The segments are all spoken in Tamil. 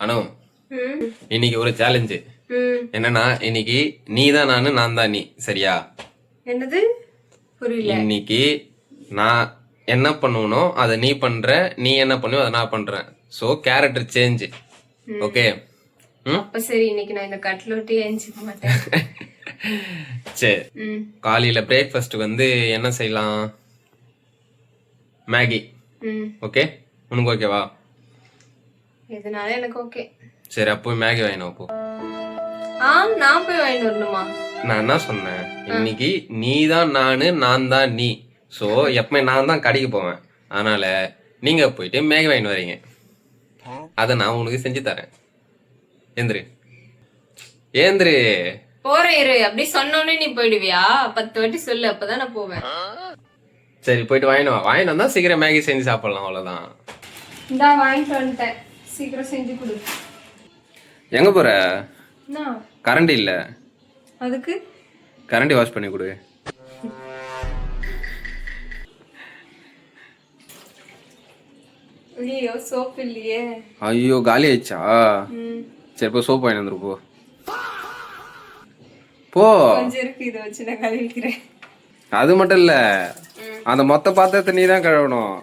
அனு இன்னைக்கு ஒரு சேலஞ்சு என்னன்னா இன்னைக்கு நீ தான் நானு நான் தான் நீ சரியா? என்னது புரியல. இன்னைக்கு நான் என்ன பண்ணுவனோ அதை நீ பண்ற, நீ என்ன பண்ணுவோ அதை நான் பண்றேன். So character change. ஓகே அப்ப சரி, இன்னைக்கு நான் இந்த கட்ல விட்டு ஏஞ்சிக்க மாட்டேன். சரி, காலையில பிரேக்ஃபாஸ்ட் வந்து என்ன செய்யலாம்? மேகி. ஓகே, உனக்கு ஓகேவா? எதனால எனக்கு ஓகே. சரி, அப்போ மேகி வாங்கினோம். அப்போ நான் போய் வாங்கிட்டு வரணுமா? நான் என்ன சொன்னேன், இன்னைக்கு நீ தான் நானு நான் தான் நீ. சோ எப்பவுமே நான் தான் கடைக்கு போவேன். அதனால நீங்க போயிட்டு மேகி வாங்கிட்டு வரீங்க, அதை நான் உனக்கு செஞ்சு தரேன். ஏந்திரு ஏந்திரு. போறேன் இரு. அப்படி சொன்னோடனே நீ போயிடுவியா? 10 வாட்டி சொல்லு, அப்பதான் நான் போவேன். சரி, போயிட்டு வாங்கிட்டு வா. வாங்கிட்டு வந்தா சீக்கிரம் மேகி செஞ்சு சாப்பிடலாம், அவ்வளவுதான். இந்தா வாங்கிட்டு வந்துட்டேன், சீக்கிரம் செஞ்சு கொடு. எங்க போற? கரண்ட் இல்ல. அதுக்கு கரண்ட் வாஷ் பண்ணி கொடு. ஐயோ சோப் இல்லையே. ஐயோ காலி ஆயிடுச்சா? சரி, இப்போ சோப் வாங்கி வந்துரு. போ போ. கொஞ்சம் இருக்கு, இதை வச்சு நான் கழுவிக்கிறேன். அது மட்டும் இல்ல, அந்த மொத்த பாத்திரத்தை நீ தான் கழுவணும்.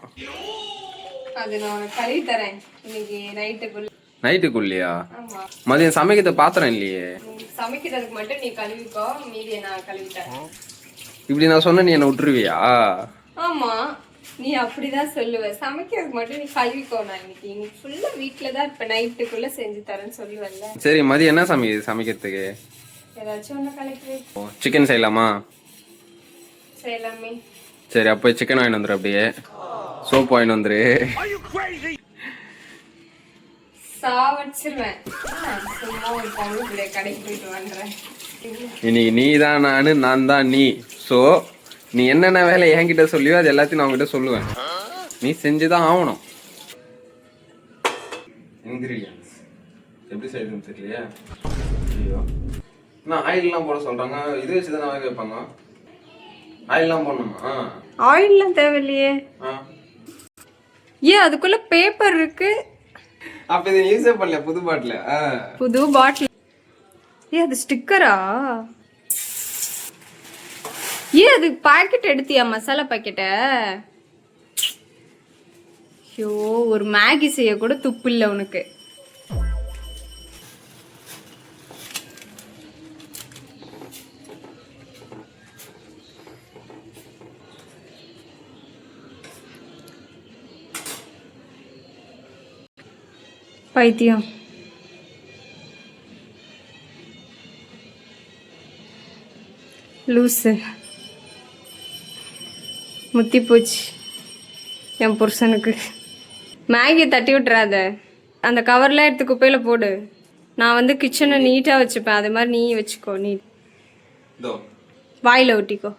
அது நான் உனக்கு கழுவி தரேன் இன்னைக்கு நைட்டுக்குள்ள. நைட்டுக்குள்ளையா? ஆமா, மதியம் சமைக்கிற பாத்திரம் இல்லையே. சமைக்கிறதுக்கு மட்டும் நீ கழுவிக்கோ, மீதியை நான் கழுவிட்டேன். இப்படி நான் சொன்ன நீ என்ன விட்டுருவியா? ஆமா, நீ அப்படிதான் சொல்லுவ. சமைக்கிறதுக்கு மட்டும் நீ கழுவிக்கோ. நான் இன்னைக்கு ஃபுல்லா வீட்டுல தான் இப்ப நைட்டுக்குள்ள செஞ்சு தரேன்னு சொல்லுவல்ல. சரி, மதியம் என்ன சமைக்கிறதுக்கு? ஏதாச்சும் ஒண்ணு கலக்கி. சிக்கன் செய்யலாமா? செய்யலாமே. சரி, அப்போ சிக்கன் வாங்கிட்டு வந்துரு. அப்படியே சோப் வாங்கிட்டு வந்துரு. சாவச்சிருவேன். சும்மா ஒரு பொண்ணு கடைக்கு போயிட்டு வந்துடுறேன். இன்னைக்கு நீ தான் நானு நான் தான் நீ. சோ நீ என்னென்ன வேலை என்கிட்ட சொல்லியோ அது எல்லாத்தையும் நான் உங்ககிட்ட சொல்லுவேன். நீ செஞ்சுதான் ஆகணும். இன்கிரீடியன்ஸ் எப்படி செய்யணும்னு தெரியலையா? நான் ஆயில்லாம் போட சொல்றாங்க, இது வச்சுதான் வேக வைப்பாங்க. ஆயில்லாம் போடணுமா? ஆயில்லாம் தேவையில்லையே. ஏன் அதுக்குள்ள பேப்பர் இருக்கு? அப்ப இது யூஸே பண்ணல. புது பாட்டில். புது பாட்டில். ஏ அது ஸ்டிக்கரா? ஏன் அது பாக்கெட் எடுத்தியா? மசாலா பாக்கெட்ட? ஐயோ, ஒரு மேகி செய்ய கூட துப்பு இல்லை உனக்கு. பைத்தியம். லூசு. முத்தி போச்சு என் புருஷனுக்கு. மேகி தட்டி விட்டுறாத, அந்த கவர்லாம் எடுத்து குப்பையில் போடு. நான் வந்து கிச்சனை நீட்டாக வச்சுப்பேன், அது மாதிரி நீ வச்சுக்கோ. நீ வாயில் ஒட்டிக்கோ.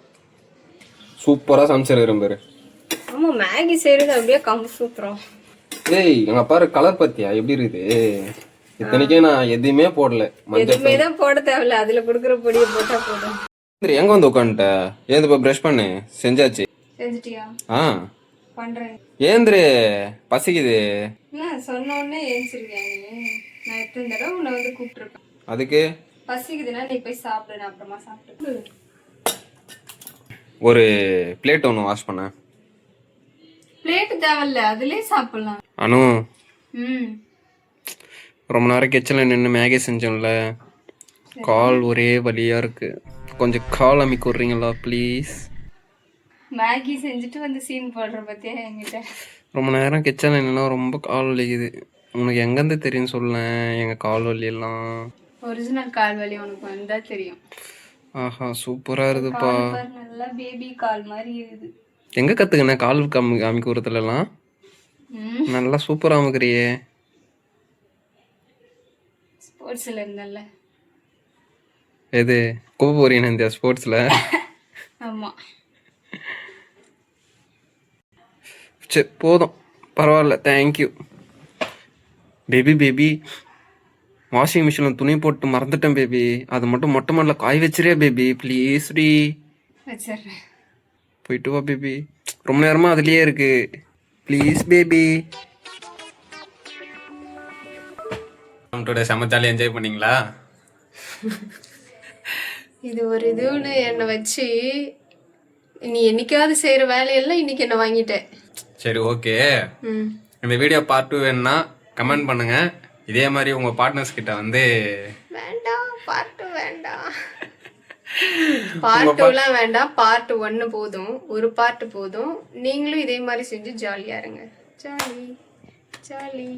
சூப்பராக சமைச்சிருக்கிறேன் பாரு. ஆமாம், மேகி செய்கிறது அப்படியே கம்பு சூத்திரம். ஏய், எங்க பாரு கலர் பத்தியா எப்படி இருக்குது? இத்தனைக்கே நான் எதுவுமே போடல. எதுவுமே தான் போட தேவையில்ல, அதுல குடுக்குற பொடியை போட்டா போதும். எங்க வந்து உட்காந்துட்ட? ஏந்து போய் பிரஷ் பண்ணு. செஞ்சாச்சு. செஞ்சிட்டியா? பண்றேன். ஏந்திரு, பசிக்குது. சொன்ன உடனே ஏஞ்சிருவியா நீ? நான் எத்தனை தடவை உன்னை வந்து கூப்பிட்டுருக்கேன். அதுக்கு பசிக்குதுன்னா நீ போய் சாப்பிடு, நான் அப்புறமா சாப்பிட்டு. ஒரு பிளேட் ஒன்று வாஷ் பண்ண. பிளேட் தேவையில்ல, அதுலயே சாப்பிடலாம். அனு, ரொம்ப நேரம் கிச்சனில் நின்று மேகி செஞ்சோம்ல, கால் ஒரே வலியா இருக்கு. கொஞ்சம் கால் அமைக்க விட்றீங்களா ப்ளீஸ்? மேகி செஞ்சுட்டு வந்து சீன் போடுற பத்தியா என்கிட்ட? ரொம்ப நேரம் கிச்சனில் நின்னா ரொம்ப கால் வலிக்குது. உனக்கு எங்கேருந்து தெரியும் சொல்ல எங்கள் கால் வலியெல்லாம்? ஒரிஜினல் கால் வலி உனக்கு வந்தா தெரியும். ஆஹா, சூப்பராக இருக்குதுப்பா. நல்லா பேபி கால் மாதிரி இருக்குது. எங்கே கற்றுக்கின கால் அமைக்க விடுறதுலாம்? நல்லா சூப்பராக அமைக்கிறியே. ஸ்போர்ட்ஸில் இருந்தல்ல. எது கோப போறீங்க இந்த ஸ்போர்ட்ஸில்? ஆமாம். சரி போதும், பரவாயில்ல, தேங்க்யூ. பேபி வாஷிங் மிஷினில் துணி போட்டு மறந்துட்டேன் பேபி. அது மட்டும் மொட்டை மாடல காய் வச்சிரியா பேபி ப்ளீஸ் டி? வச்சிடுறேன். போயிட்டு வா பேபி, ரொம்ப நேரமாக அதுலேயே இருக்கு. Please baby. Welcome today. செம்ம ஜாலியாக என்ஜாய் பண்ணீங்களா? இது ஒரு இதுன்னு என்னை வச்சு நீ என்னைக்காவது செய்கிற வேலையெல்லாம் இன்னைக்கு என்ன வாங்கிட்டேன். சரி, ஓகே. ம் இந்த வீடியோ பார்ட் 2 வேணும்னா கமெண்ட் பண்ணுங்க. இதே மாதிரி உங்கள் பார்ட்னர்ஸ் கிட்ட வந்து வேண்டாம் பார்ட் வேண்டாம், பார்ட் 2லாம் வேண்டாம், பார்ட் 1 போதும், ஒரு பார்ட் போதும். நீங்களும் இதே மாதிரி செஞ்சு ஜாலியாக இருங்க. Jolly jolly.